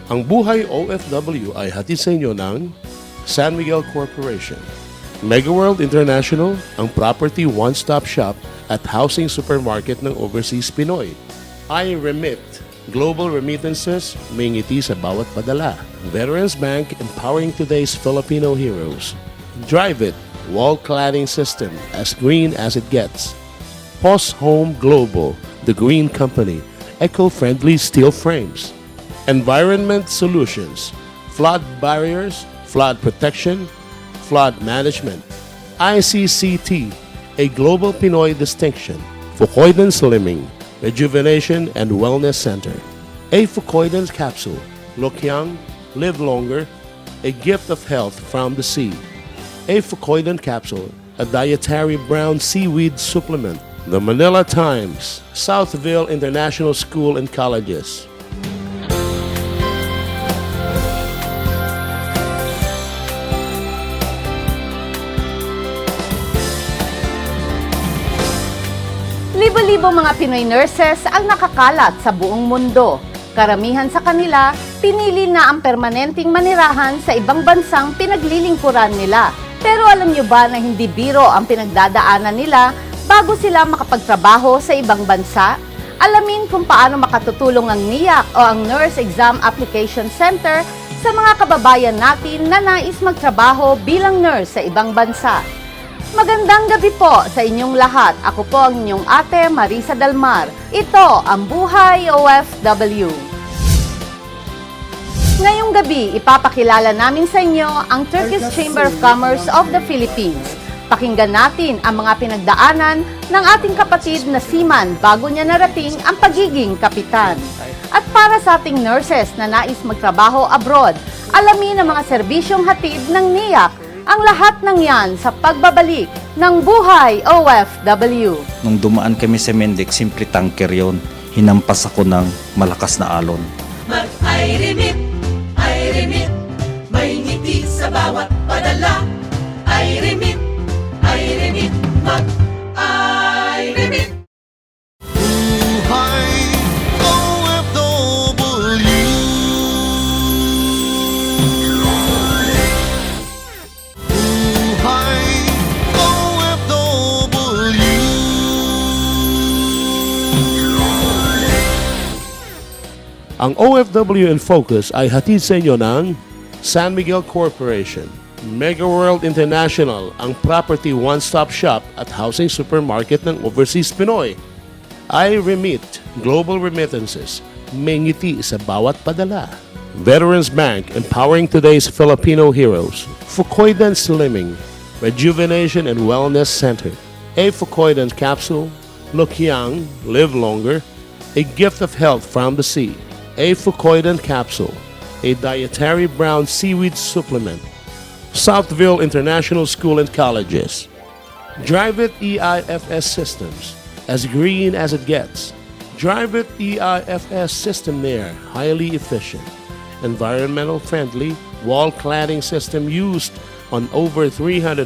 Ang buhay OFW ay hatid sa inyo ng San Miguel Corporation, Mega World International, ang property one-stop shop at housing supermarket ng overseas Pinoy. I-Remit, global remittances, may ngiti sa bawat padala. Veterans Bank, empowering today's Filipino heroes. Drive It, wall cladding system, as green as it gets. Post Home Global, the green company, eco-friendly steel frames. Environment Solutions, flood barriers, flood protection, flood management. ICCT, a global Pinoy distinction. Fukoidan Slimming, Rejuvenation and Wellness Center. A Fukoidan Capsule, look young, live longer, a gift of health from the sea. A Fukoidan Capsule, a dietary brown seaweed supplement. The Manila Times, Southville International School and Colleges. Libo-libo mga Pinoy nurses ang nakakalat sa buong mundo. Karamihan sa kanila, pinili na ang permanenteng manirahan sa ibang bansang pinaglilingkuran nila. Pero alam nyo ba na hindi biro ang pinagdadaanan nila bago sila makapagtrabaho sa ibang bansa? Alamin kung paano makatutulong ang NIAC o ang Nurse Exam Application Center sa mga kababayan natin na nais magtrabaho bilang nurse sa ibang bansa. Magandang gabi po sa inyong lahat. Ako po ang inyong ate Marisa Dalmar. Ito ang Buhay OFW. Ngayong gabi, ipapakilala namin sa inyo ang Turkish Chamber of Commerce of the Philippines. Pakinggan natin ang mga pinagdaanan ng ating kapatid na seaman bago niya narating ang pagiging kapitan. At para sa ating nurses na nais magtrabaho abroad, alamin ang mga serbisyong hatid ng NIAC. Ang lahat ng yan sa pagbabalik ng Buhay OFW. Nung dumaan kami sa Mendex, simple tanker yon. Hinampas ako ng malakas na alon. Mag-I-Remit, I-Remit, may ngiti sa bawat padala. I-Remit, I-Remit, mag-I-Remit. Buhay OFW. Buhay OFW. Ang OFW in Focus ay hatid sa inyo ng San Miguel Corporation, Mega World International, ang property one-stop shop at housing supermarket ng overseas Pinoy. I-Remit, global remittances, may ngiti sa bawat padala. Veterans Bank, empowering today's Filipino heroes. Fukoidan Slimming, Rejuvenation and Wellness Center. A Fukoidan Capsule, look young, live longer, a gift of health from the sea. A Fukoidan Capsule, a dietary brown seaweed supplement. Southville International School and Colleges. Drive It EIFS Systems, as green as it gets. Drive It EIFS system there, highly efficient, environmental friendly, wall cladding system used on over 350,000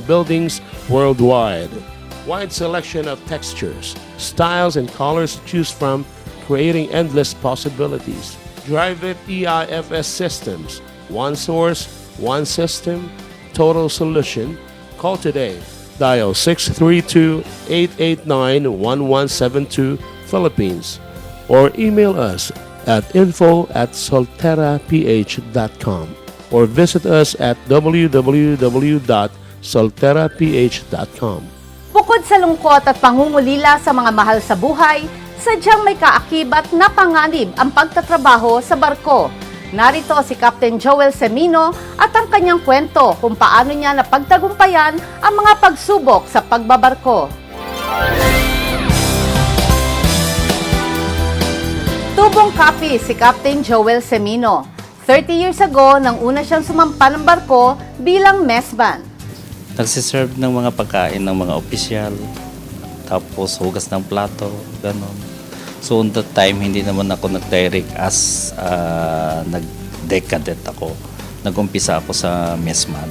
buildings worldwide. Wide selection of textures, styles and colors to choose from, creating endless possibilities. Drive It EIFS Systems, one source, one system, total solution. Call today. Dial 632-889-1172 Philippines or email us at info@solteraph.com or visit us at www.solteraph.com. Bukod sa lungkot at pangungulila sa mga mahal sa buhay, sadyang may kaakibat na panganib ang pagtatrabaho sa barko. Narito si Captain Joel Semino at ang kanyang kwento kung paano niya napagtagumpayan ang mga pagsubok sa pagbabarko. Tubong kapi si Captain Joel Semino. 30 years ago, nang una siyang sumampa ng barko bilang messman. Nagsiserve ng mga pagkain ng mga opisyal, tapos hugas ng plato, gano'n. So on that time, hindi naman ako nag-direct as nag-deck cadet ako. Nag-umpisa ako sa messman.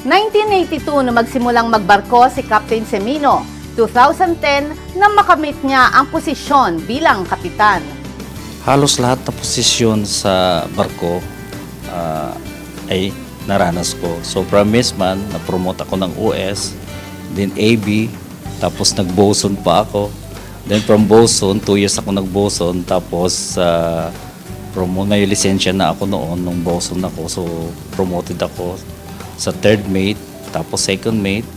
1982 na magsimulang magbarko si Captain Semino. 2010 na makamit niya ang posisyon bilang kapitan. Halos lahat na posisyon sa barko ay naranas ko. So from messman, na-promote ako ng OS, then AB, tapos nag-bosun pa ako. Then from bosun, 2 years ako nag-bosun, tapos may lisensya na ako noon nung bosun ako. So promoted ako sa third mate, tapos second mate.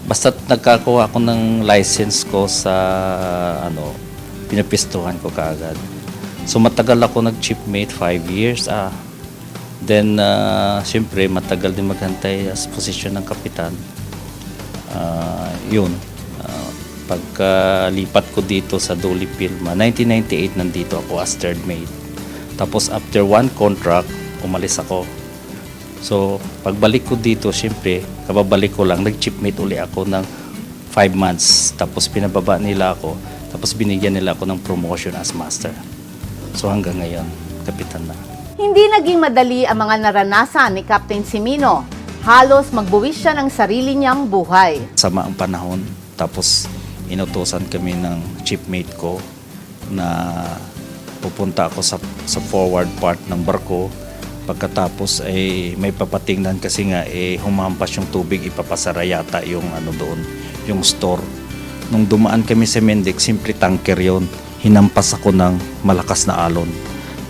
Basta nagkakuha ako ng license ko sa pinapistuhan ko kaagad. So matagal ako nag-chief mate, 5 years. Then siyempre matagal din maghantay sa posisyon ng kapitan. Yun. Pagkalipat ko dito sa Doli Pilma, 1998 nandito ako as third mate. Tapos after 1 contract, umalis ako. So pagbalik ko dito, siyempre, kababalik ko lang, nag-chief mate uli ako ng 5 months. Tapos pinababa nila ako, tapos binigyan nila ako ng promotion as master. So hanggang ngayon, kapitan na. Hindi naging madali ang mga naranasan ni Captain Simino. Halos magbuwis siya ng sarili niyang buhay. Sama ang panahon, tapos inutusan kami ng shipmate ko na pupunta ako sa forward part ng barko. Pagkatapos ay may papatingnan kasi nga humampas yung tubig, ipapasara yata yung doon, yung store. Nung dumaan kami sa Mendik, simple tanker yon. Hinampas ako ng malakas na alon.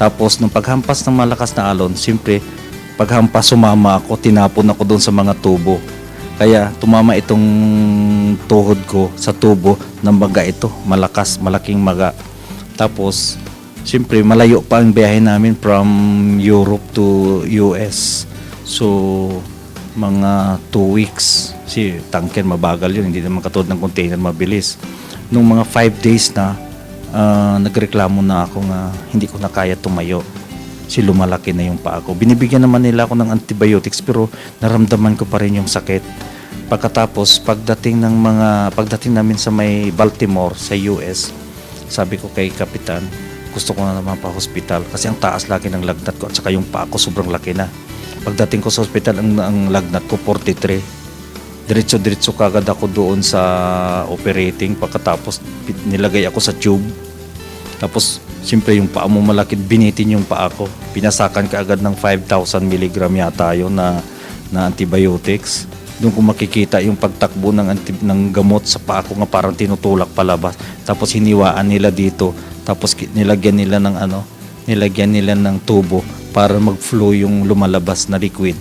Tapos nung paghampas ng malakas na alon, simple paghampas sumama ako, tinapon ako doon sa mga tubo. Kaya tumama itong tuhod ko sa tubo ng maga ito, malaking maga. Tapos siyempre malayo pa ang biyahe namin from Europe to US. So mga 2 weeks. Kasi tanker mabagal yun, hindi naman katulad ng container mabilis. Nung mga 5 days na, nagreklamo na ako nga hindi ko na kaya tumayo. Kasi lumalaki na yung paa ko. Binibigyan naman nila ako ng antibiotics pero naramdaman ko pa rin yung sakit. Pagkatapos pagdating namin sa may Baltimore sa US, sabi ko kay kapitan, gusto ko na naman pa hospital kasi ang taas lagi ng lagnat ko at saka yung paa ko sobrang laki na. Pagdating ko sa hospital, ang lagnat ko 43. Diretso kagad ako doon sa operating. Pagkatapos nilagay ako sa tube. Tapos siyempre yung paa mo malaki, binitin yung paa ko. Pinasakan ka agad ng 5,000 mg yata yun na antibiotics. Doon ko makikita yung pagtakbo ng gamot sa paa ko nga parang tinutulak palabas. Tapos hiniwaan nila dito. Tapos nilagyan nila ng tubo para mag-flow yung lumalabas na liquid.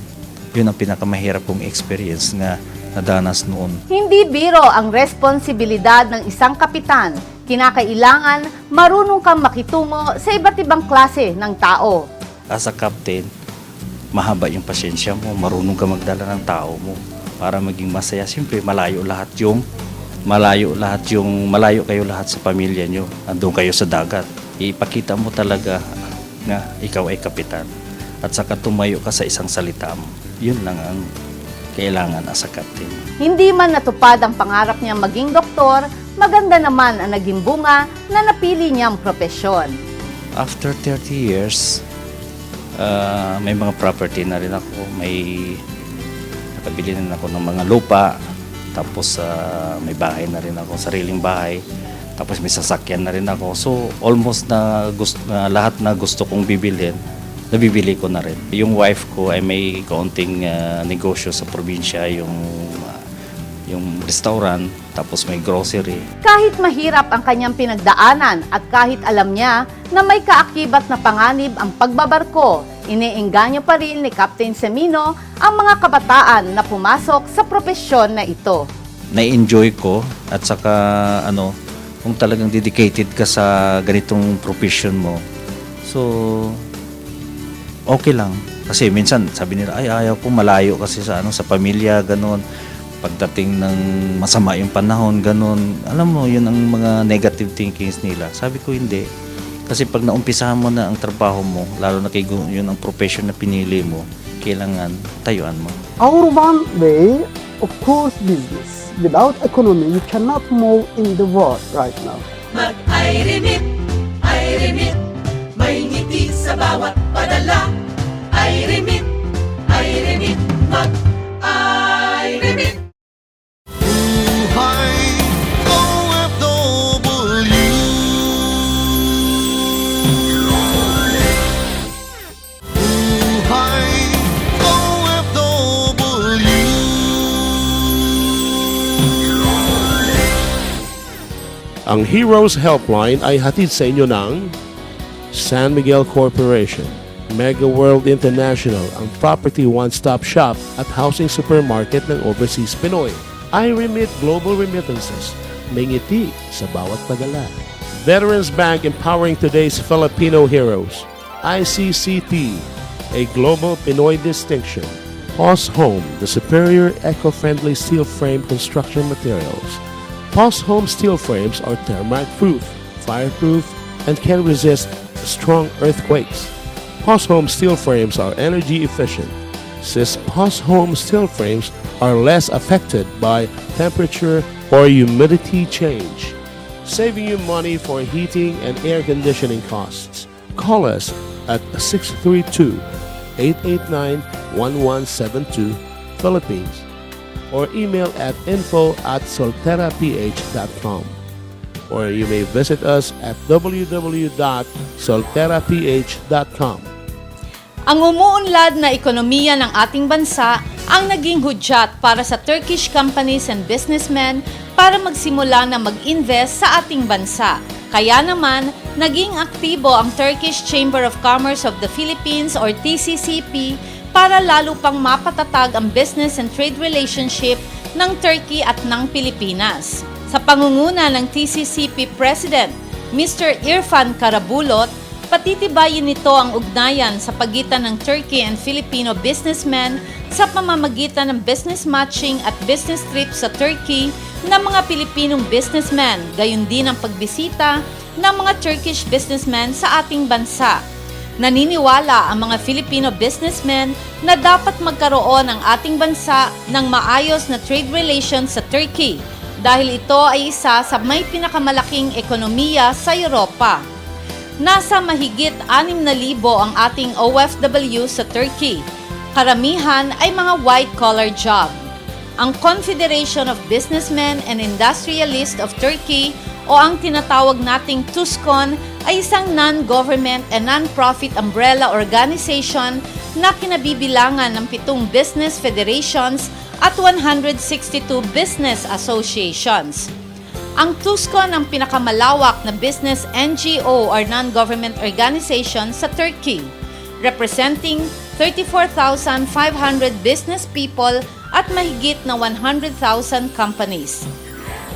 Yun ang pinakamahirap kong experience nga nadanas noon. Hindi biro ang responsibilidad ng isang kapitan. Kinakailangan marunong kang makitungo sa iba't ibang klase ng tao. As a captain, mahaba yung pasyensya mo, marunong ka magdala ng tao mo para maging masaya. Siyempre, malayo kayo lahat sa pamilya nyo. Andun kayo sa dagat. Ipakita mo talaga na ikaw ay kapitan. At saka tumayo ka sa isang salita mo. Yun lang ang kailangan as a captain. Hindi man natupad ang pangarap niya maging doktor, maganda naman ang naging bunga na napili niyang propesyon. After 30 years, may mga property na rin ako. Nakabili na ako ng mga lupa. Tapos may bahay na rin ako, sariling bahay. Tapos may sasakyan na rin ako. So almost lahat na gusto kong bibilhin, nabibili ko na rin. Yung wife ko ay may kaunting negosyo sa probinsya, yung restaurant, tapos may grocery. Kahit mahirap ang kanyang pinagdaanan at kahit alam niya na may kaakibat na panganib ang pagbabarko, iniengganyo pa rin ni Captain Simino ang mga kabataan na pumasok sa propesyon na ito. Na-enjoy ko at saka kung talagang dedicated ka sa ganitong profession mo, so okay lang. Kasi minsan sabi nila, ay ayaw ko, malayo kasi sa pamilya, ganun. Pagdating ng masama yung panahon, ganun. Alam mo, yun ang mga negative thinkings nila. Sabi ko hindi. Kasi pag naumpisahan mo na ang trabaho mo, lalo na yun ang profession na pinili mo, kailangan tayuan mo. Our one way, of course, business. Without economy, you cannot move in the world right now. Mag-I-remit, I-remit, may ngiti sa bawat padala. I-remit, I-remit, mag-I-remit. Buhay OFW. Ang Heroes Helpline ay hatid sa inyo ng San Miguel Corporation, Mega World International, ang property one-stop shop at housing supermarket ng overseas Pinoy. I Remit Global Remittances, may ngiti sa bawat padala. Veterans Bank empowering today's Filipino heroes. ICCT, a global Pinoy distinction. POS Home, the superior eco-friendly steel frame construction materials. POS Home steel frames are termite-proof, fireproof, and can resist strong earthquakes. POS Home steel frames are energy efficient, since POS Home steel frames are less affected by temperature or humidity change, saving you money for heating and air conditioning costs. Call us at 632-889-1172 Philippines or email at info@solteraph.com, or you may visit us at www.solteraph.com. Ang umuunlad na ekonomiya ng ating bansa ang naging hudyat para sa Turkish companies and businessmen para magsimula na mag-invest sa ating bansa. Kaya naman, naging aktibo ang Turkish Chamber of Commerce of the Philippines or TCCP para lalo pang mapatatag ang business and trade relationship ng Turkey at ng Pilipinas. Sa pangunguna ng TCCP President, Mr. Irfan Karabulot, patitibayin nito ang ugnayan sa pagitan ng Turkey and Filipino businessmen sa pamamagitan ng business matching at business trips sa Turkey ng mga Pilipinong businessmen, gayon din ang pagbisita ng mga Turkish businessmen sa ating bansa. Naniniwala ang mga Filipino businessmen na dapat magkaroon ang ating bansa ng maayos na trade relations sa Turkey dahil ito ay isa sa may pinakamalaking ekonomiya sa Europa. Nasa mahigit 6,000 ang ating OFW sa Turkey. Karamihan ay mga white-collar job. Ang Confederation of Businessmen and Industrialists of Turkey o ang tinatawag nating TUSCON ay isang non-government and non-profit umbrella organization na kinabibilangan ng 7 business federations at 162 business associations. Ang TUSCON ang pinakamalawak na business NGO or non-government organization sa Turkey, representing 34,500 business people at mahigit na 100,000 companies.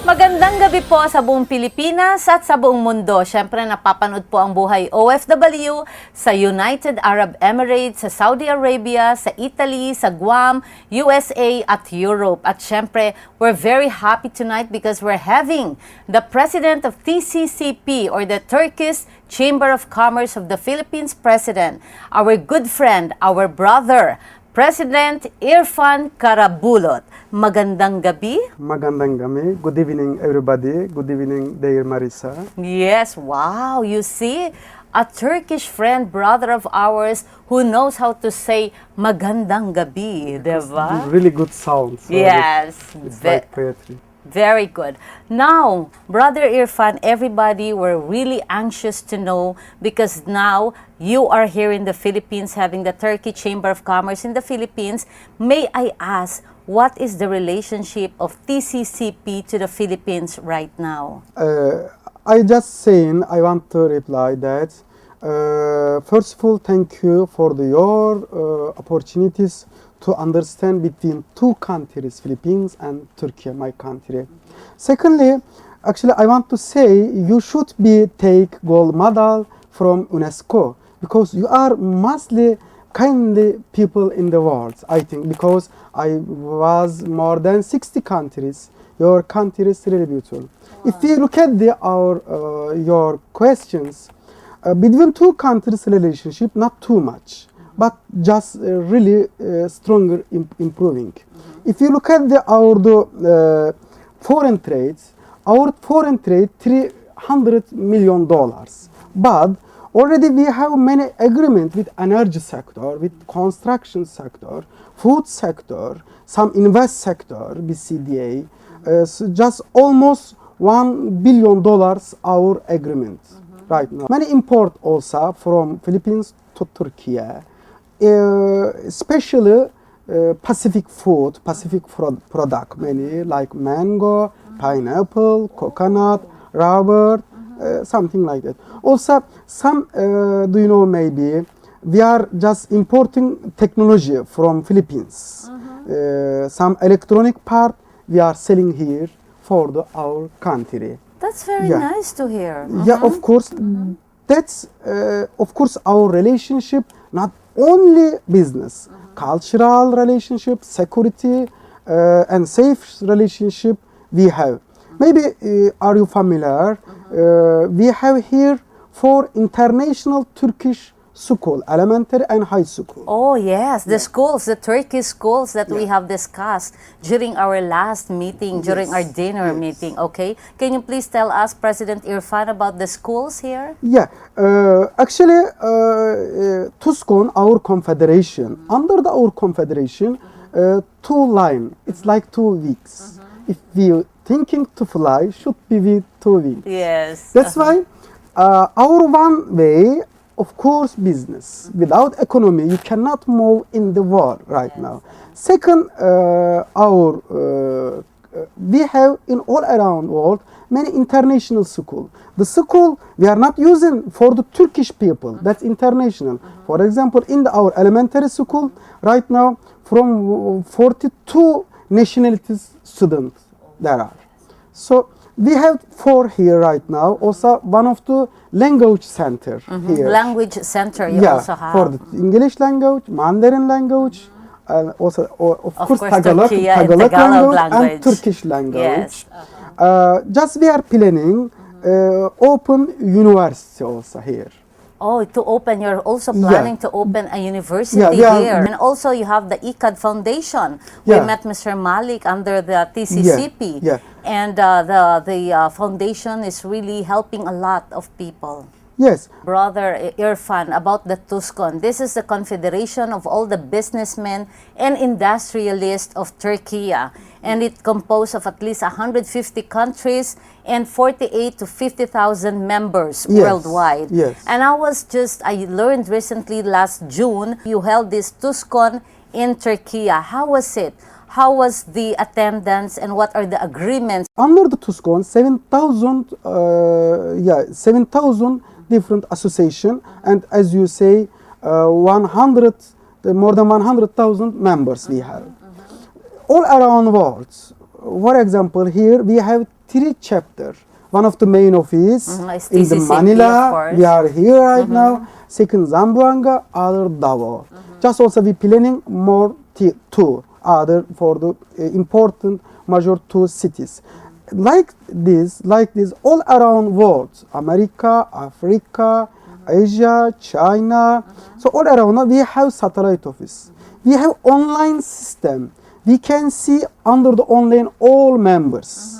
Magandang gabi po sa buong Pilipinas at sa buong mundo. Siyempre, napapanood po ang buhay OFW sa United Arab Emirates, sa Saudi Arabia, sa Italy, sa Guam, USA at Europe. At siyempre, we're very happy tonight because we're having the President of TCCP or the Turkish Chamber of Commerce of the Philippines President, our good friend, our brother, President Irfan Karabulot. Magandang gabi. Magandang gabi. Good evening, everybody. Good evening, dear Marisa. Yes, wow. You see, a Turkish friend, brother of ours, who knows how to say magandang gabi, diba? Really good sound. So Yes. It's like poetry. Very good. Now, Brother Irfan, everybody were really anxious to know because now you are here in the Philippines having the Turkey Chamber of Commerce in the Philippines. May I ask, what is the relationship of TCCP to the Philippines right now? I just saying, I want to reply that, first of all, thank you for your opportunities to understand between two countries, Philippines and Turkey, my country. Secondly, actually, I want to say you should take gold medal from UNESCO because you are mostly kindly people in the world, I think, because I was more than 60 countries. Your country is really beautiful. If you look at your questions, between two countries relationship, not too much, but just really stronger improving. If you look at our foreign trade $300 million, but already we have many agreements with energy sector, with construction sector, food sector, some invest sector, BCDA, so just almost $1 billion our agreement right now. Many import also from Philippines to Turkey, especially Pacific food, Pacific product, many like mango, pineapple, coconut, rubber, something like that. Also, some, do you know, maybe we are just importing technology from Philippines. Some electronic part we are selling here for our country. That's very Yeah. nice to hear. Yeah, of course. That's of course our relationship, not only business, cultural relationship, security, and safe relationship we have. Maybe are you familiar? We have here 4 international Turkish school, elementary and high school. Oh yes, the schools, the Turkish schools that we have discussed during our last meeting, during our dinner meeting, okay? Can you please tell us, President Irfan, about the schools here? Yeah, actually, TUSCON, our confederation, under our confederation, 2 line, it's like 2 weeks. If we thinking to fly, should be with 2 weeks. Yes. That's why our one way, of course, business. Without economy, you cannot move in the world right now. Second, we have in all around world many international school. The school we are not using for the Turkish people. That's international. For example, in our elementary school right now, from 42 nationalities students there are. So we have 4 here right now. Also, one of the language center here. Language center you also have. For the English language, Mandarin language, and also, of course, Tagalog Tagalog language and language. Turkish language. Yes. Just we are planning open university also here. Oh, to open, you're also Yeah. planning to open a university Yeah, here. And also you have the ICAD Foundation. Yeah. We met Mr. Malik under the TCCP. Yeah. And the foundation is really helping a lot of people. Yes. Brother Irfan, about the TUSCON. This is the confederation of all the businessmen and industrialists of Turkey. And it composed of at least 150 countries and 48 to 50,000 members Yes, worldwide. yes. And I learned recently last June, you held this TUSCON in Turkey. How was it? How was the attendance and what are the agreements? Under the TUSCON, 7,000 different association, and as you say, 100, more than 100,000 members we have. All around the world. For example, here we have 3 chapters. One of the main office It's in the TCCP, of Manila. course. We are here right now. Second, Zamboanga, other Davao. Just also we planning more 2 other for the important major 2 cities. Like this, all around world, America, Africa, Asia, China. So all around we have satellite office. We have online system. We can see under the online all members.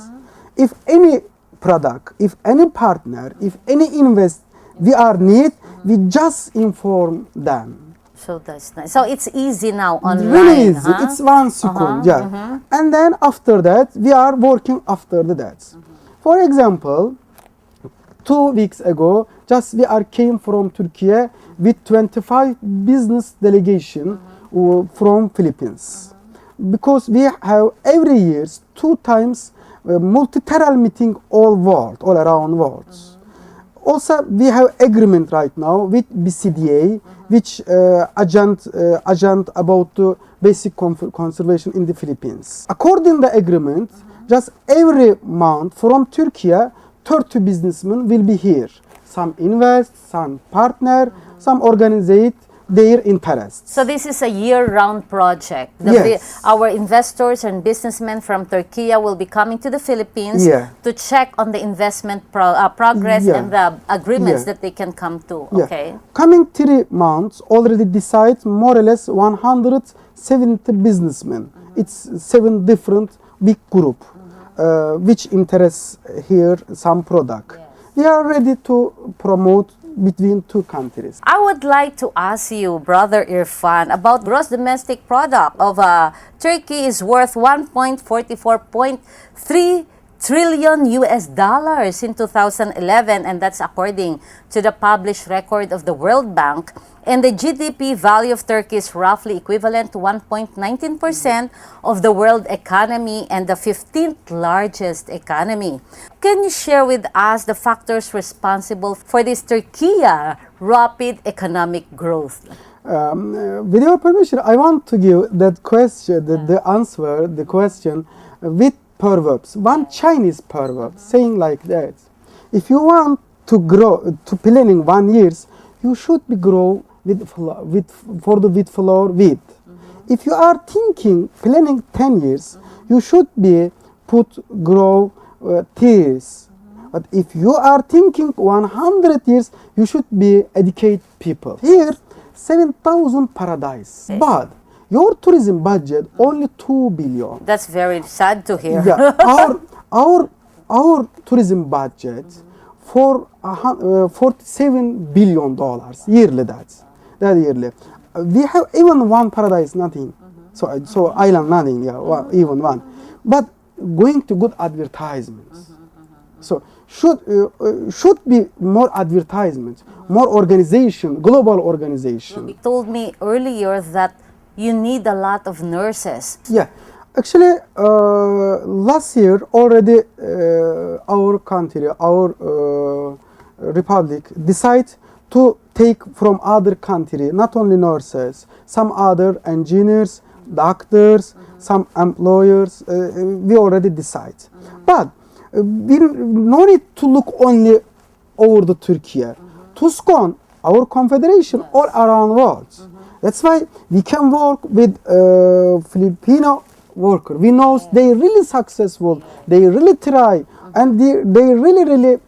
If any product, if any partner, if any invest we are need, we just inform them. So that's nice. So it's easy now online. Really easy. huh? It's 1 second, yeah. And then after that, we are working after that. For example, 2 weeks ago, just we are came from Turkey with 25 business delegation from Philippines. Because we have every year 2 times multilateral meeting all around world. Also, we have agreement right now with BCDA, which agent about the basic conservation in the Philippines. According to the agreement, just every month from Turkey, 30 businessmen will be here. Some invest, some partner, some organize their interests. So this is a year-round project. Yes. Our investors and businessmen from Turkey will be coming to the Philippines Yeah. to check on the investment progress Yeah. and the agreements Yeah. that they can come to. Yeah. Okay. Coming 3 months, already decide more or less 170 businessmen. It's 7 different big group, which interests here some product. We are ready to promote between 2 countries. I would like to ask you, Brother Irfan, about gross domestic product of Turkey is worth 1.44.3 trillion US dollars in 2011, and that's according to the published record of the World Bank. And the GDP value of Turkey is roughly equivalent to 1.19% of the world economy and the 15th largest economy. Can you share with us the factors responsible for this Turkey's rapid economic growth? With your permission, I want to give that question, the answer, the question with proverbs. One Chinese proverb saying like that: if you want to grow, to planning 1 year, you should be grow with flour with. If you are thinking planning 10 years, you should be grow tears. But if you are thinking 100 years, you should be educate people. Here, 7,000 paradise. But your tourism budget only 2 billion. That's very sad to hear. Yeah, our tourism budget for $47 billion yearly. That yearly. We have even one paradise, nothing. So island, nothing. Yeah, even one. But going to good advertisements. So should be more advertisements, more organization, global organization. You told me earlier that you need a lot of nurses. Yeah, actually, last year already our country, our republic, decide to take from other country, not only nurses, some other engineers, doctors, some employers. We already decide, but we no need to look only over the Turkey. TUSCON, our confederation, all around world. That's why we can work with Filipino worker. We know they really successful, they really try, and they really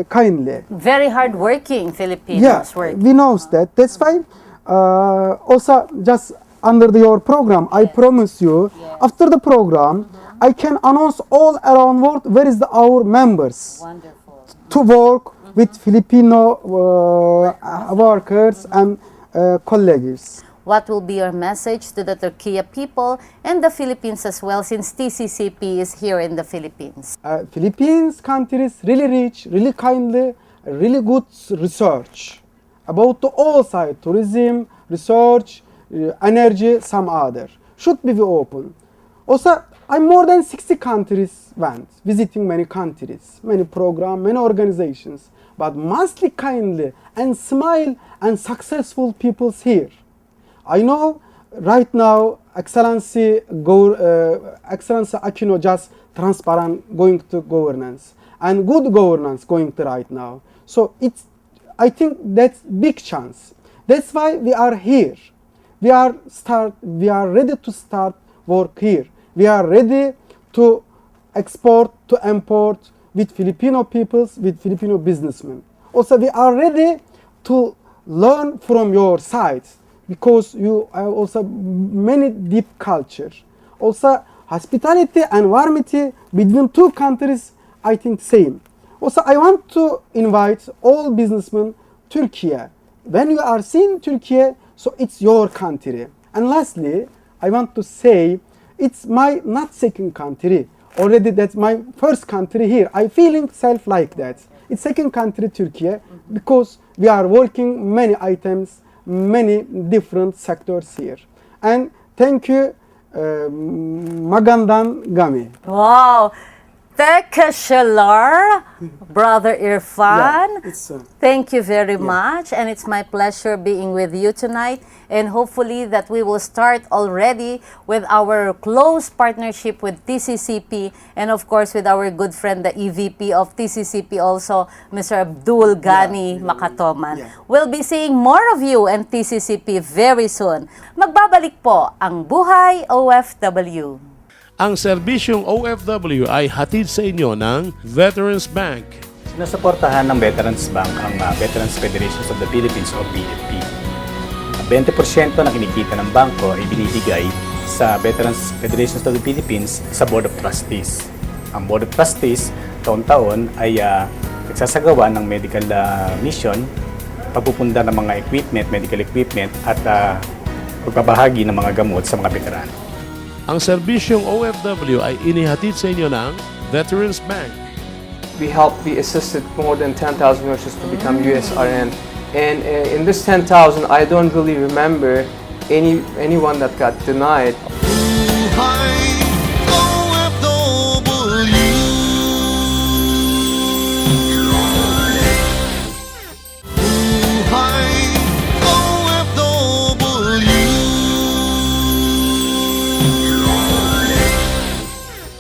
kindly. Very hard-working Filipinos. Yeah, work. we know that. That's why also just under your program, I promise you, after the program, I can announce all around world where is our members. Wonderful. To work with Filipino workers and colleagues. What will be your message to the Turkey people and the Philippines as well, since TCCP is here in the Philippines? Philippines country is really rich, really kindly, really good research about the all side, tourism, research, energy, some other. Should be open. Also, I'm more than 60 countries went, visiting many countries, many programs, many organizations, but mostly kindly and smile and successful peoples here. I know right now, Excellency Aquino just transparent going to governance and good governance going to right now. So I think that's big chance. That's why we are here. We are ready to start work here. We are ready to export, to import with Filipino peoples, with Filipino businessmen. Also, we are ready to learn from your side, because you have also many deep culture. Also, hospitality and warmth between two countries, I think same. Also, I want to invite all businessmen, Turkey. When you are seeing Turkey, so it's your country. And lastly, I want to say, it's my not second country. Already that's my first country here. I feeling self like that. It's second country, Turkey, because we are working many items, many different sectors here. And thank you, Magandan Gami. Wow! Tekashalar, Brother Irfan. Yeah, Thank you very much, and it's my pleasure being with you tonight, and hopefully that we will start already with our close partnership with TCCP, and of course with our good friend, the EVP of TCCP also, Mr. Abdul Ghani Makatoman. Yeah. We'll be seeing more of you and TCCP very soon. Magbabalik po ang Buhay OFW. Ang serbisyong OFW ay hatid sa inyo ng Veterans Bank. Sinusuportahan ng Veterans Bank ang Veterans Federations of the Philippines o BFP. 20% ng kinikita ng bangko ay binibigay sa Veterans Federations of the Philippines sa Board of Trustees. Ang Board of Trustees taon-taon ay nagsasagawa ng medical mission, pagpupunda ng mga equipment, medical equipment at pagbabahagi ng mga gamot sa mga veterano. Ang serbisyong OFW ay inihatid sa inyo ng Veterans Bank. We assisted more than 10,000 nurses to become USRN. And in this 10,000, I don't really remember anyone that got denied.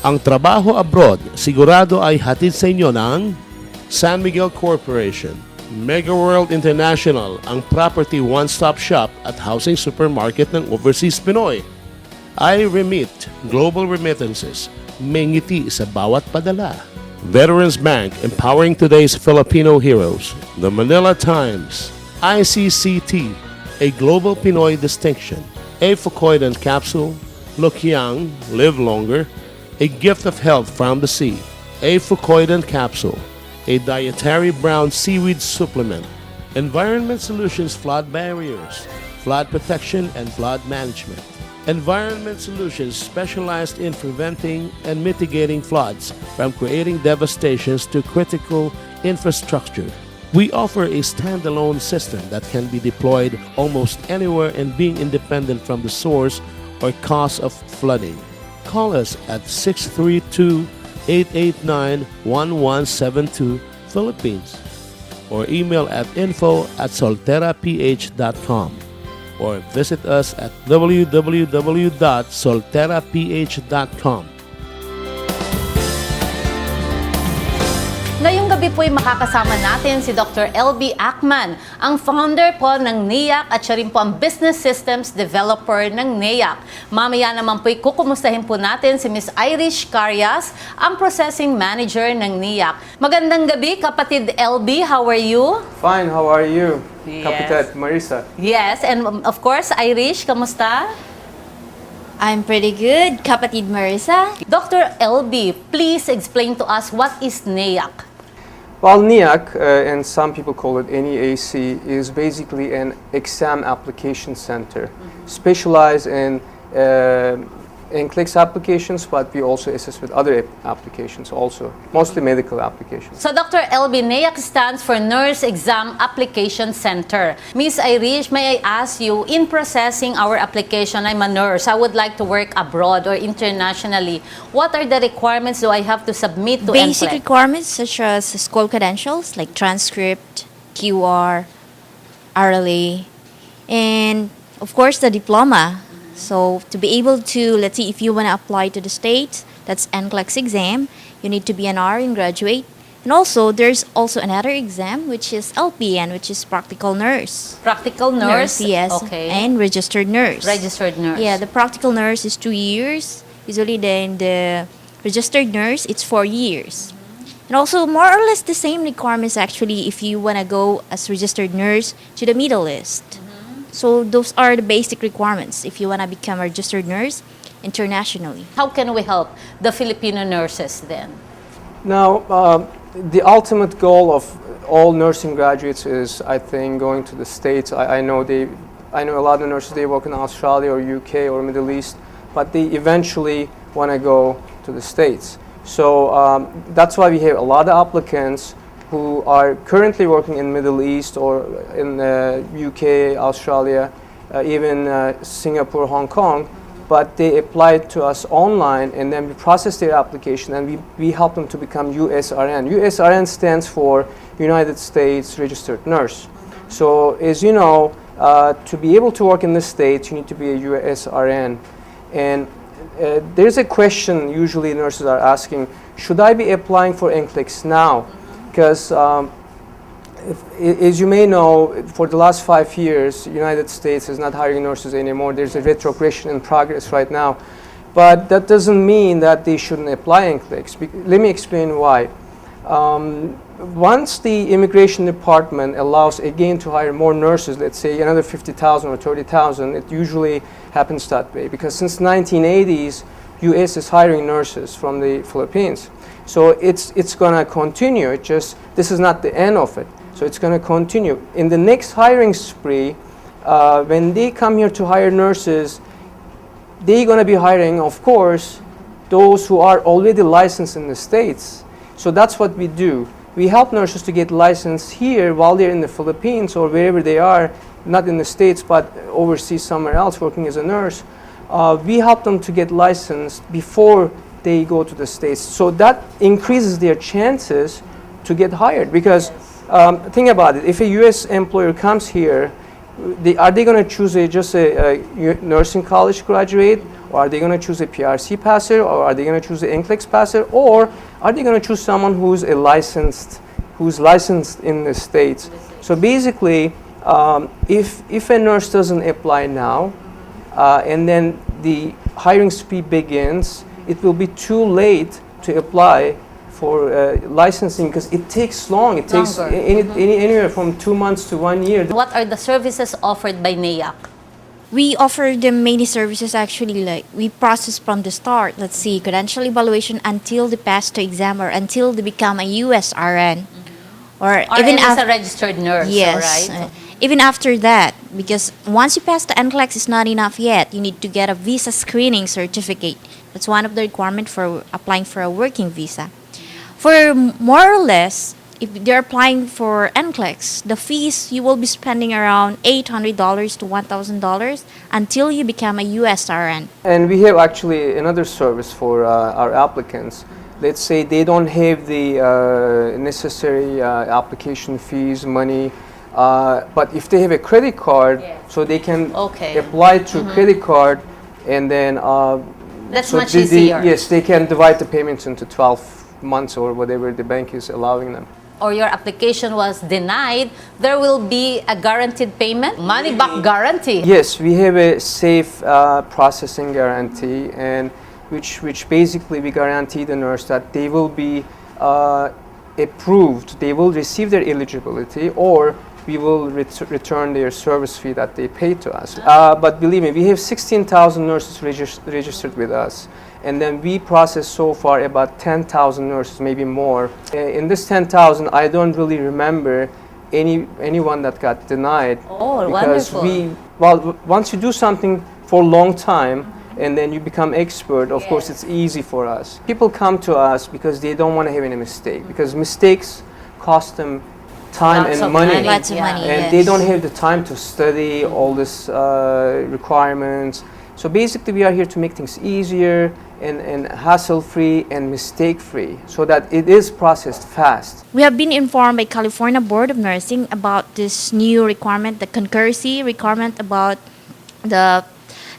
Ang trabaho abroad, sigurado ay hatid sa inyo ng San Miguel Corporation, Mega World International, ang property one-stop shop at housing supermarket ng overseas Pinoy. I-Remit, Global Remittances, may ngiti sa bawat padala. Veterans Bank, empowering today's Filipino heroes. The Manila Times, ICCT, a global Pinoy distinction. A Fucoidan capsule, look young, live longer. A gift of health from the sea. A Fucoidan capsule. A dietary brown seaweed supplement. Environment Solutions flood barriers, flood protection and flood management. Environment Solutions specialized in preventing and mitigating floods from creating devastations to critical infrastructure. We offer a standalone system that can be deployed almost anywhere and being independent from the source or cause of flooding. Call us at 632-889-1172 Philippines or email at info@solteraph.com or visit us at www.solteraph.com. Ngayong gabi po'y makakasama natin si Dr. LB Ackman, ang founder po ng NEAC at siya rin po ang Business Systems Developer ng NEAC. Mamaya naman po'y kukumustahin po natin si Ms. Irish Carias, ang Processing Manager ng NEAC. Magandang gabi, kapatid LB. How are you? Fine, how are you? Yes. Kapitad Marisa. Yes, and of course, Irish, kamusta? I'm pretty good, kapatid Marisa. Dr. LB, please explain to us what is NEAC. Well, NEAC, and some people call it NEAC, is basically an exam application center, specialized in NCLEX applications, but we also assist with other applications also, mostly medical applications. So, Dr. LB, NEAC stands for Nurse Exam Application Center. Ms. Irish, may I ask you, in processing our application, I'm a nurse, I would like to work abroad or internationally. What are the requirements do I have to submit to Basic NCLEX? requirements such as school credentials like transcript, QR, RLA, and of course the diploma. So to be able to, let's see, if you want to apply to the States, that's NCLEX exam, you need to be an RN graduate. And also, there's also another exam, which is LPN, which is practical nurse. Practical nurse? Yes. Okay. And registered nurse. Registered nurse. Yeah, the practical nurse is 2 years. Usually then the registered nurse, it's 4 years. And also, more or less the same requirements actually if you want to go as registered nurse to the Middle East. So those are the basic requirements if you want to become a registered nurse internationally. How can we help the Filipino nurses then? Now, the ultimate goal of all nursing graduates is, I think, going to the States. I know a lot of nurses, they work in Australia or UK or Middle East, but they eventually want to go to the States. So that's why we have a lot of applicants who are currently working in Middle East or in the UK, Australia, even Singapore, Hong Kong, but they applied to us online and then we process their application and we help them to become USRN. USRN stands for United States Registered Nurse. So as you know, to be able to work in the States, you need to be a USRN. And there's a question usually nurses are asking, should I be applying for NCLEX now? Because as you may know, for the last 5 years, the United States is not hiring nurses anymore. There's a retrogression in progress right now. But that doesn't mean that they shouldn't apply NCLEX. Let me explain why. Once the immigration department allows again to hire more nurses, let's say another 50,000 or 30,000, it usually happens that way. Because since 1980s, U.S. is hiring nurses from the Philippines. So it's going to continue. This is not the end of it. So it's going to continue. In the next hiring spree, when they come here to hire nurses, they're going to be hiring, of course, those who are already licensed in the States. So that's what we do. We help nurses to get licensed here while they're in the Philippines or wherever they are, not in the States but overseas somewhere else working as a nurse. We help them to get licensed before they go to the States. So that increases their chances to get hired because think about it, if a US employer comes here, are they going to choose just a nursing college graduate, or are they going to choose a PRC passer, or are they going to choose an NCLEX passer, or are they going to choose someone who's licensed in the States? So basically, if a nurse doesn't apply now, and then the hiring spree begins, it will be too late to apply for licensing because it takes long. It takes anywhere from 2 months to 1 year. What are the services offered by NAIAC? We offer them many services actually, like we process from the start. Let's see, credential evaluation until they pass the exam or until they become a US RN. Or even as after a registered nurse, yes, right? even after that, because once you pass the NCLEX, it's not enough yet. You need to get a visa screening certificate. That's one of the requirements for applying for a working visa. For more or less, if they're applying for NCLEX, the fees you will be spending around $800 to $1,000 until you become a US RN. And we have actually another service for our applicants. Let's say they don't have the necessary application fees, money, but if they have a credit card, so they can apply to credit card, and then That's so much easier. yes, they can divide the payments into 12 months or whatever the bank is allowing them. Or your application was denied, there will be a guaranteed payment, money back guarantee. Yes, we have a safe processing guarantee, and which basically we guarantee the nurse that they will be approved, they will receive their eligibility, or we will return their service fee that they paid to us. But believe me, we have 16,000 nurses registered with us. And then we process so far about 10,000 nurses, maybe more. In this 10,000, I don't really remember anyone that got denied. Oh, because wonderful. Once you do something for a long time, and then you become expert, of course it's easy for us. People come to us because they don't want to have any mistake, because mistakes cost them time Lots and of money. Lots of money, And yes. they don't have the time to study all these requirements. So basically we are here to make things easier and hassle-free and mistake-free so that it is processed fast. We have been informed by California Board of Nursing about this new requirement, the concurrency requirement about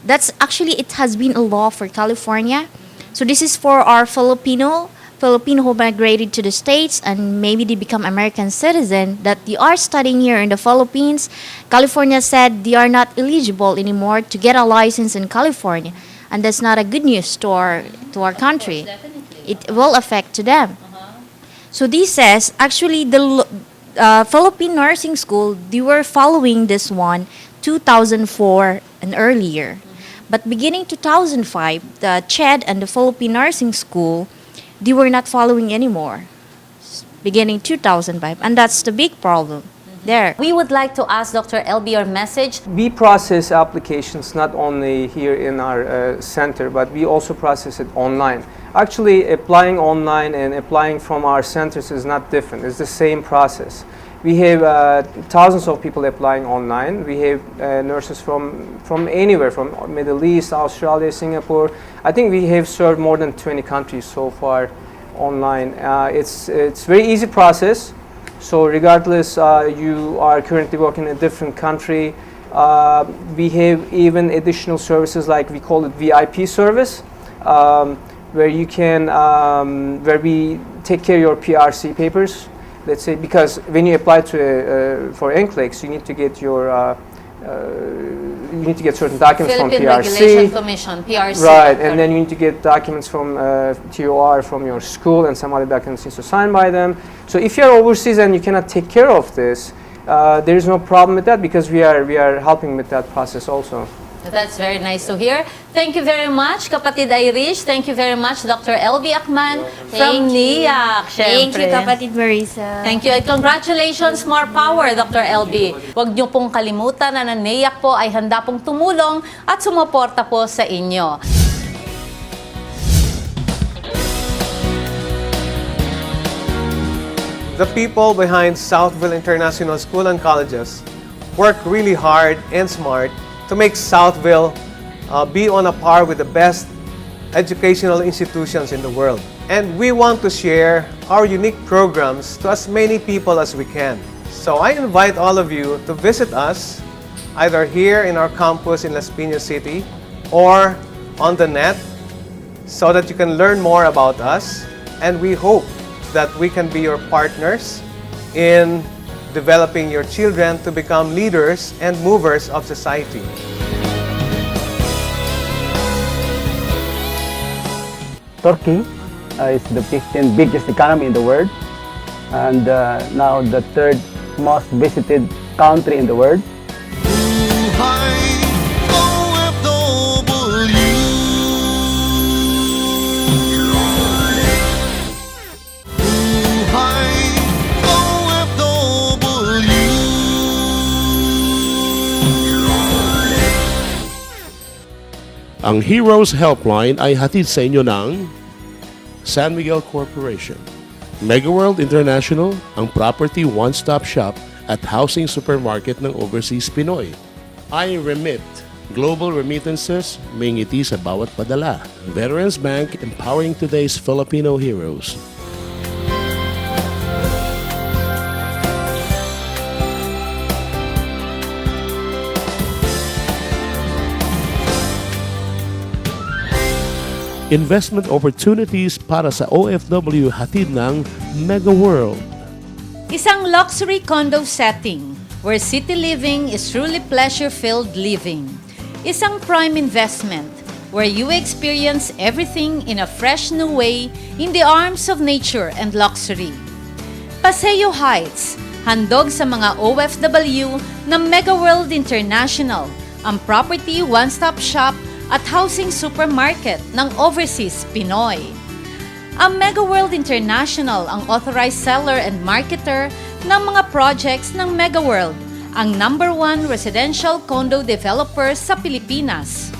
that's actually, it has been a law for California. So this is for our Filipino who migrated to the States and maybe they become American citizen that they are studying here in the Philippines. California said they are not eligible anymore to get a license in California. And that's not a good news to our country. It will affect to them. So this says, actually the Philippine Nursing School, they were following this one 2004 and earlier. But beginning 2005, the CHED and the Philippine Nursing School, they were not following anymore, beginning 2005, and that's the big problem there. We would like to ask Dr. LB your message. We process applications not only here in our center, but we also process it online. Actually, applying online and applying from our centers is not different. It's the same process. We have thousands of people applying online. We have nurses from anywhere, from Middle East, Australia, Singapore. I think we have served more than 20 countries so far online. It's very easy process. So regardless you are currently working in a different country, we have even additional services like we call it VIP service, where you can where we take care of your PRC papers. Let's say, because when you apply to for NCLEX, you need to get your you need to get certain documents Philippine from PRC. Regulation Commission, PRC. Right, and then you need to get documents from TOR from your school, and some other documents need to sign by them. So if you're overseas and you cannot take care of this, there is no problem with that, because we are helping with that process also. That's very nice to hear. Thank you very much, Kapatid Irish. Thank you very much, Dr. LB Akman from NIAC. Thank you, syempre. Kapatid Marisa. Thank you and congratulations, more power, Dr. LB. Huwag niyo pong kalimutan na ng NIAC po ay handa pong tumulong at sumuporta po sa inyo. the people behind Southville International School and Colleges work really hard and smart to make Southville be on a par with the best educational institutions in the world. And we want to share our unique programs to as many people as we can. So I invite all of you to visit us either here in our campus in Las Piñas City or on the net so that you can learn more about us. And we hope that we can be your partners in developing your children to become leaders and movers of society. Turkey is the 15th biggest economy in the world and now the third most visited country in the world. Ang Heroes Helpline ay hatid sa inyo ng San Miguel Corporation, Megaworld International, ang property one-stop shop at housing supermarket ng overseas Pinoy. I-Remit, global remittances, may ngiti sa bawat padala. Veterans Bank, empowering today's Filipino heroes. Investment opportunities para sa OFW hatid ng Mega World. Isang luxury condo setting where city living is truly pleasure-filled living. Isang prime investment where you experience everything in a fresh new way in the arms of nature and luxury. Paseo Heights, handog sa mga OFW ng Mega World International, ang property one-stop shop at housing supermarket ng overseas Pinoy. Ang Mega World International ang authorized seller and marketer ng mga projects ng Mega World, ang #1 residential condo developer sa Pilipinas.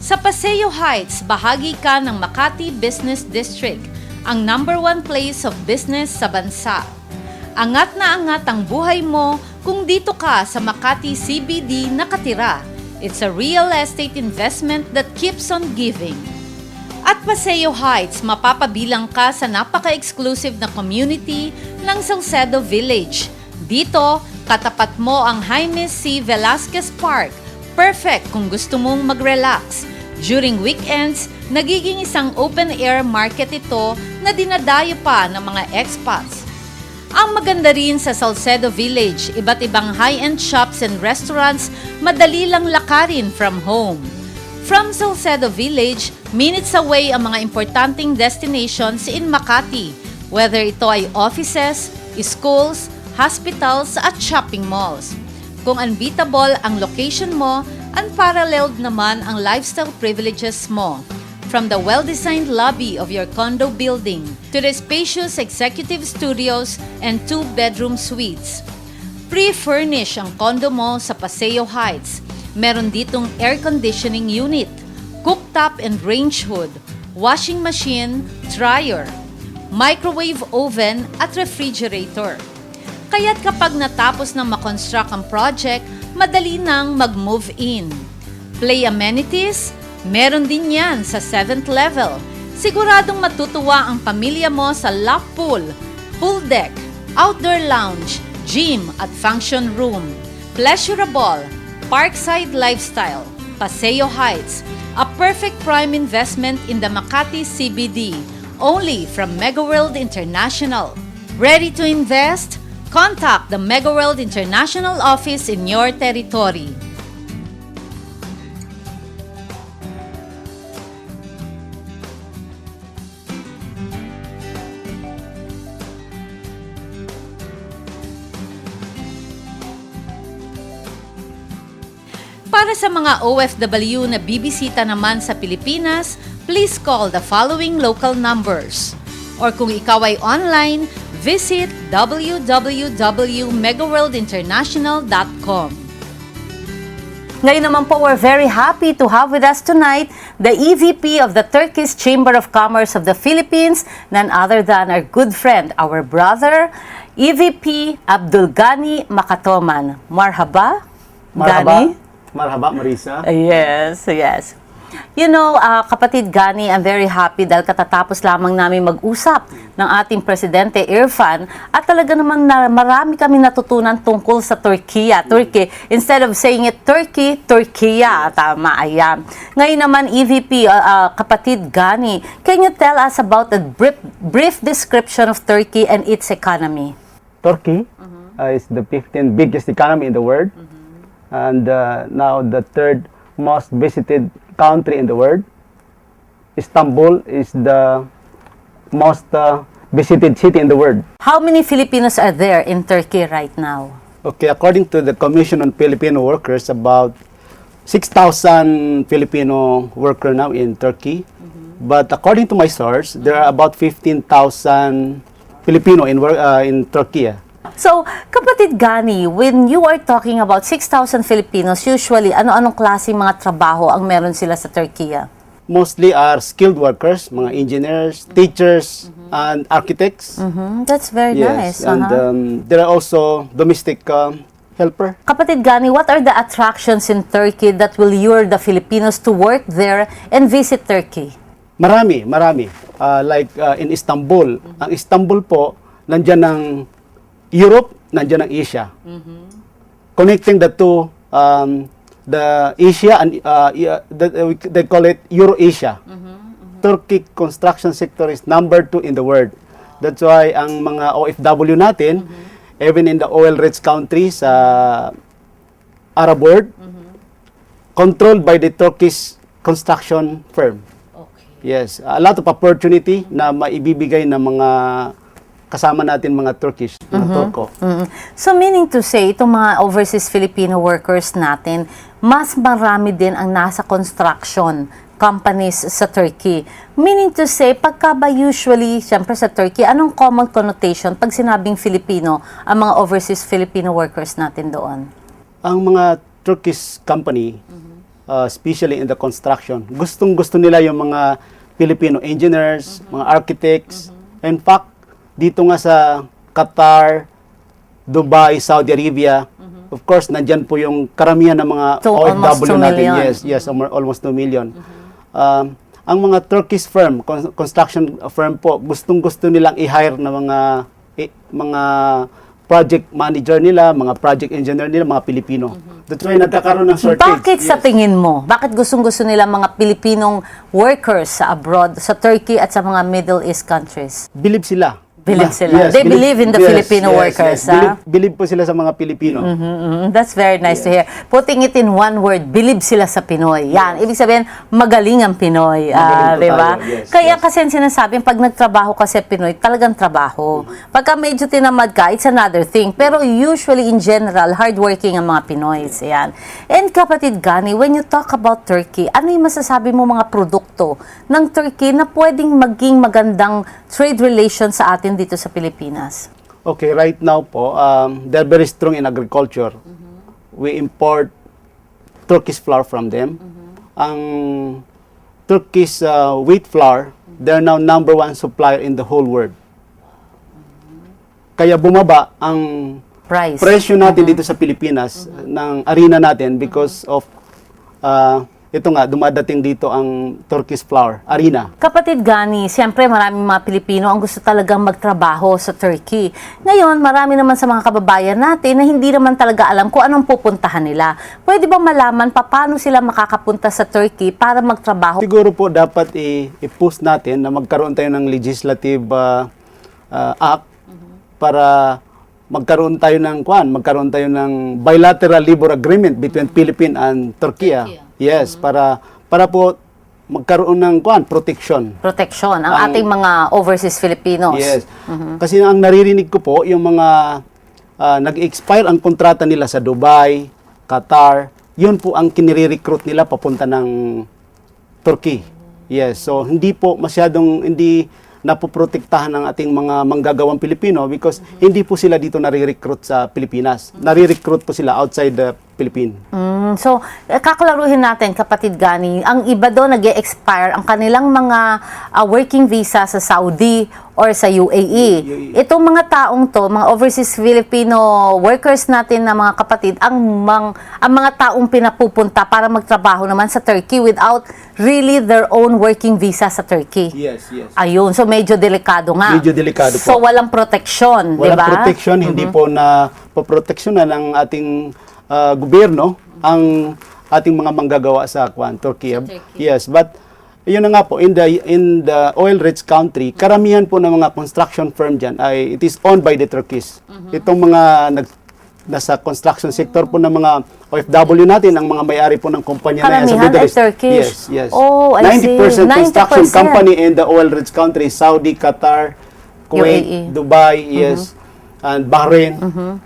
Sa Paseo Heights, bahagi ka ng Makati Business District, ang #1 place of business sa bansa. Angat na angat ang buhay mo kung dito ka sa Makati CBD nakatira. It's a real estate investment that keeps on giving. At Paseo Heights, mapapabilang ka sa napaka-exclusive na community ng Salcedo Village. Dito, katapat mo ang Jaime C. Velasquez Park. Perfect kung gusto mong mag-relax. During weekends, nagiging isang open-air market ito na dinadayo pa ng mga expats. Ang maganda rin sa Salcedo Village, iba't ibang high-end shops and restaurants, madali lang lakarin from home. From Salcedo Village, minutes away ang mga importanteng destinations in Makati, whether ito ay offices, schools, hospitals at shopping malls. Kung unbeatable ang location mo, unparalleled naman ang lifestyle privileges mo. From the well-designed lobby of your condo building to the spacious executive studios and 2-bedroom suites. Pre-furnish ang condo mo sa Paseo Heights. Meron ditong air conditioning unit, cooktop and range hood, washing machine, dryer, microwave oven at refrigerator. Kaya't kapag natapos ng makonstruct ang project, madali nang mag-move in. Play amenities? Meron din yan sa 7th level. Siguradong matutuwa ang pamilya mo sa lap pool, pool deck, outdoor lounge, gym at function room. Pleasurable, parkside lifestyle, Paseo Heights, a perfect prime investment in the Makati CBD, only from Mega World International. Ready to invest? Contact the Mega World International office in your territory. Para sa mga OFW na bibisita naman sa Pilipinas, please call the following local numbers. Or kung ikaw ay online, visit www.megaworldinternational.com. Ngayon naman po, we're very happy to have with us tonight the EVP of the Turkish Chamber of Commerce of the Philippines, none other than our good friend, our brother, EVP Abdul Gani Makatoman. Marhaba, Gani. Marhaba, Marisa. Yes, yes. You know, kapatid Gani, I'm very happy dahil katatapos lamang namin mag-usap ng ating Presidente Irfan at talaga namang marami kami natutunan tungkol sa Turkey. Instead of saying it Turkey, Turkiya. Tama, ayan. Ngayon naman, EVP, kapatid Gani, can you tell us about a brief description of Turkey and its economy? Turkey is the 15th biggest economy in the world, and now the third most visited country in the world. Istanbul is the most visited city in the world. How many Filipinos are there in Turkey right now? Okay, according to the Commission on Filipino Workers, about 6,000 Filipino workers now in Turkey. But according to my source, there are about 15,000 Filipino in Turkey. So, kapatid Gani, when you are talking about 6,000 Filipinos, usually, ano-anong klaseng mga trabaho ang meron sila sa Turkey? Mostly are skilled workers, mga engineers, teachers, and architects. That's very nice. Yes, and there are also domestic helper. Kapatid Gani, what are the attractions in Turkey that will lure the Filipinos to work there and visit Turkey? Marami. Like in Istanbul. Ang Istanbul po, nandyan ng Europe, nandiyan ang Asia. Connecting the two, the Asia and they call it Euro-Asia. Turkey construction sector is number 2 in the world. That's why ang mga OFW natin, even in the oil-rich countries, Arab world, controlled by the Turkish construction firm. Yes, a lot of opportunity na maibibigay ng mga kasama natin mga Turkish, mga Turko. So meaning to say, itong mga overseas Filipino workers natin, mas marami din ang nasa construction companies sa Turkey. Meaning to say, pagka ba usually, siyempre sa Turkey, anong common connotation pag sinabing Filipino, ang mga overseas Filipino workers natin doon? Ang mga Turkish company, especially in the construction, gustong-gusto nila yung mga Filipino engineers, mga architects. In fact, dito nga sa Qatar, Dubai, Saudi Arabia, of course, nandyan po yung karamihan ng mga OFW natin. Yes, almost 2 million. Ang mga Turkish firm, construction firm po, gustong-gusto nilang i-hire na mga project manager nila, mga project engineer nila, mga Pilipino. That's why nagkakaroon ng shortage. Bakit sa tingin mo? Bakit gustong-gusto nila mga Pilipinong workers sa abroad, sa Turkey at sa mga Middle East countries? Believe sila. Believe sila. They believe in the Filipino workers. Believe po sila sa mga Pilipino. That's very nice to hear. Putting it in one word, believe sila sa Pinoy. Yan. Ibig sabihin, magaling ang Pinoy. Di ba? Kaya kasi sinasabing, pag nagtrabaho ka sa Pinoy, talagang trabaho. Pagka medyo tinamad ka, it's another thing. Pero usually, in general, hardworking ang mga Pinoys. Yan. And kapatid Gani, when you talk about Turkey, ano yung masasabi mo mga produkto ng Turkey na pwedeng maging magandang trade relations sa atin dito sa Pilipinas? Okay, right now po, they're very strong in agriculture. We import Turkish flour from them. Ang Turkish wheat flour, they're now number 1 supplier in the whole world. Kaya bumaba ang presyo natin dito sa Pilipinas ng arena natin because of ito nga, dumadating dito ang Turkish flour, arena. Kapatid Gani, siyempre maraming mga Pilipino ang gusto talagang magtrabaho sa Turkey. Ngayon, marami naman sa mga kababayan natin na hindi naman talaga alam kung anong pupuntahan nila. Pwede ba malaman paano sila makakapunta sa Turkey para magtrabaho? Siguro po dapat i-push natin na magkaroon tayo ng legislative act para magkaroon tayo ng bilateral labor agreement between Philippines and Turkey. Yes, para po magkaroon ng protection. Protection ang ating mga overseas Filipinos. Yes. Kasi ang naririnig ko po, yung mga nag-expire ang kontrata nila sa Dubai, Qatar, yun po ang kinire-recruit nila papunta ng Turkey. Yes, so hindi napoprotektahan ng ating mga manggagawang Pilipino because hindi po sila dito nare-recruit sa Pilipinas. Nare-recruit po sila outside the Philippines. So, kaklaruhin natin, kapatid Gani, ang iba doon nag-expire ang kanilang mga working visa sa Saudi or sa UAE. Itong mga taong to, mga overseas Filipino workers natin na mga kapatid, ang mga taong pinapupunta para magtrabaho naman sa Turkey without really their own working visa sa Turkey. Yes, yes. Ayun, so medyo delikado nga. Medyo delikado po. So, walang protection, di ba? Walang protection, hindi po na poproteksyonan ng ating gobyerno ang ating mga manggagawa sa Turkey. Yes, but yun na nga po, in the oil-rich country, karamihan po ng mga construction firm dyan ay it is owned by the Turkish. Itong mga nasa construction sector po ng mga OFW natin, ang mga may-ari po ng kumpanya na yan sa Middle East. Turkish. Yes, yes. Oh, I 90% see. construction 90%. company in the oil-rich country, Saudi, Qatar, Kuwait, UAE. Dubai, yes, and Bahrain.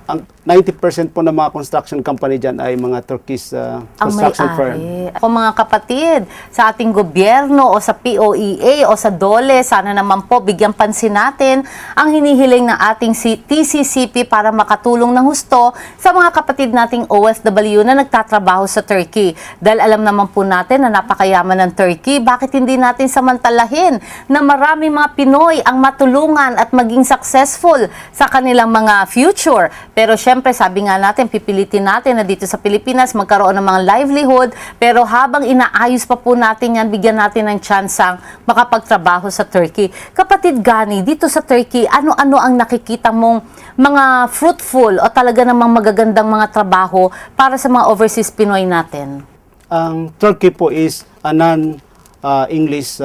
Ang 90% po ng mga construction company dyan ay mga Turkish construction firm. Ako mga kapatid, sa ating gobyerno o sa POEA o sa DOLE, sana naman po bigyan pansin natin ang hinihiling ng ating TCCP para makatulong ng husto sa mga kapatid nating OFW na nagtatrabaho sa Turkey. Dahil alam naman po natin na napakayaman ng Turkey, bakit hindi natin samantalahin na marami mga Pinoy ang matulungan at maging successful sa kanilang mga future. Pero syempre, sabi nga natin, pipilitin natin na dito sa Pilipinas magkaroon ng mga livelihood, pero habang inaayos pa po natin yan, bigyan natin ng tsansang makapagtrabaho sa Turkey. Kapatid Gani, dito sa Turkey, ano-ano ang nakikita mong mga fruitful o talaga namang magagandang mga trabaho para sa mga overseas Pinoy natin? Ang Turkey po is a non-English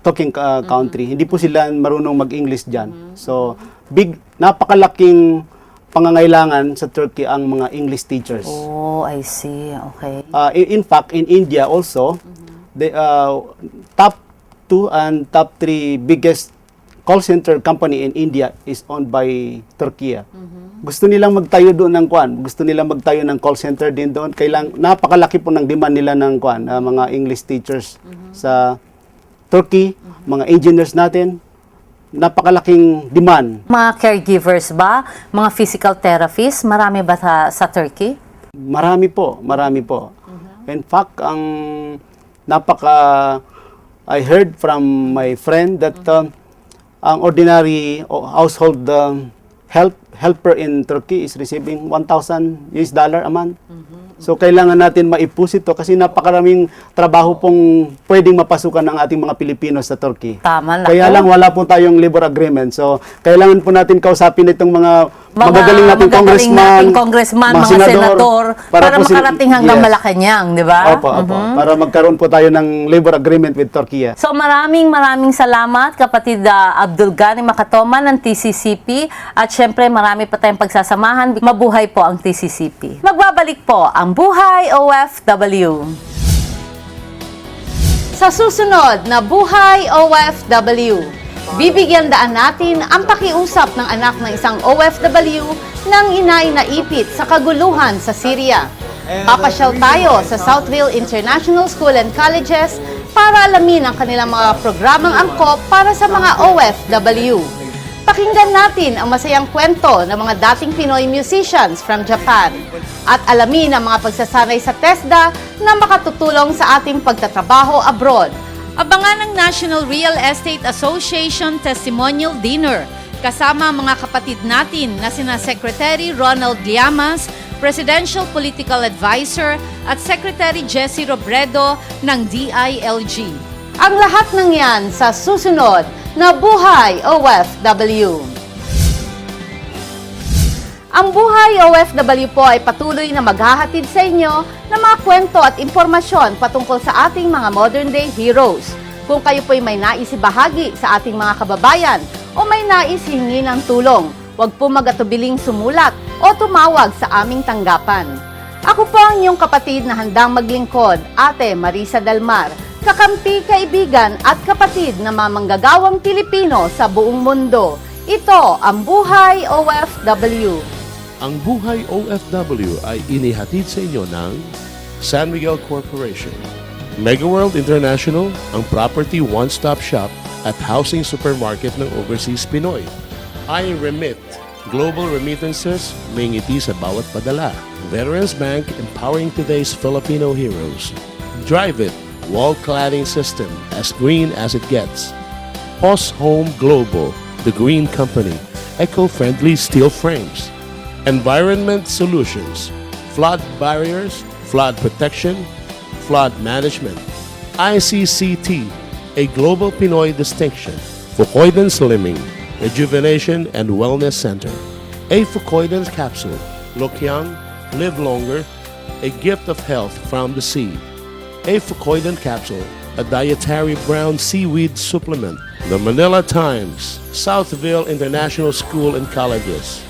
talking country. Hindi po sila marunong mag-English dyan. So, napakalaking pangangailangan sa Turkey ang mga English teachers. Oh, I see. Okay. In fact, in India also, the top 2 and top 3 biggest call center company in India is owned by Turkey. Gusto nilang magtayo doon ng gusto nilang magtayo ng call center din doon. Napakalaki po ng demand nila ng mga English teachers sa Turkey, mga engineers natin. Napakalaking demand. Mga caregivers ba? Mga physical therapists? Marami ba sa Turkey? Marami po. In fact, I heard from my friend that ang ordinary household helper in Turkey is receiving $1,000 a month. So, kailangan natin maipus ito kasi napakaraming trabaho pong pwedeng mapasukan ng ating mga Pilipino sa Turkey. Tama. Kaya lang wala po tayong labor agreement. So, kailangan po natin kausapin itong mga magagaling nating congressman, mga senador, para makarating hanggang Malacanang, di ba? Opo. Para magkaroon po tayo ng labor agreement with Turkey. So maraming salamat kapatid Abdul Gani Makatoman ng TCCP at syempre marami pa tayong pagsasamahan. Mabuhay po ang TCCP. Magbabalik po ang Buhay OFW. Sa susunod na Buhay OFW, bibigyan daan natin ang pakiusap ng anak ng isang OFW ng inay na ipit sa kaguluhan sa Syria. Papasyal tayo sa Southville International School and Colleges para alamin ang kanilang mga programang angkop para sa mga OFW. Pakinggan natin ang masayang kwento ng mga dating Pinoy musicians from Japan at alamin ang mga pagsasanay sa TESDA na makatutulong sa ating pagtatrabaho abroad. Abangan ang National Real Estate Association Testimonial Dinner kasama mga kapatid natin na sina Secretary Ronald Llamas, Presidential Political Advisor at Secretary Jessie Robredo ng DILG. Ang lahat ng yan sa susunod na Buhay OFW. Ang Buhay OFW po ay patuloy na maghahatid sa inyo ng mga kwento at impormasyon patungkol sa ating mga modern day heroes. Kung kayo po'y may nais ibahagi sa ating mga kababayan o may nais hihingi ng tulong, huwag po mag-atubiling sumulat o tumawag sa aming tanggapan. Ako po ang inyong kapatid na handang maglingkod, Ate Marisa Dalmar, kakampi, kaibigan at kapatid na mamanggagawang Pilipino sa buong mundo. Ito ang Buhay OFW. Ang Buhay OFW ay inihatid sa inyo ng San Miguel Corporation, Mega World International, ang property one-stop shop at housing supermarket ng overseas Pinoy. I Remit, Global Remittances, may ngiti sa bawat padala. Veterans Bank, empowering today's Filipino heroes. Drive It, wall cladding system, as green as it gets. Post Home Global, the green company, eco-friendly steel frames. Environment Solutions, flood barriers, flood protection, flood management. ICCT, a global Pinoy distinction. Fukoidan Slimming, Rejuvenation and Wellness Center. A Fukoidan capsule, look young, live longer, a gift of health from the sea. A Fukoidan capsule, a dietary brown seaweed supplement. The Manila Times, Southville International School and Colleges.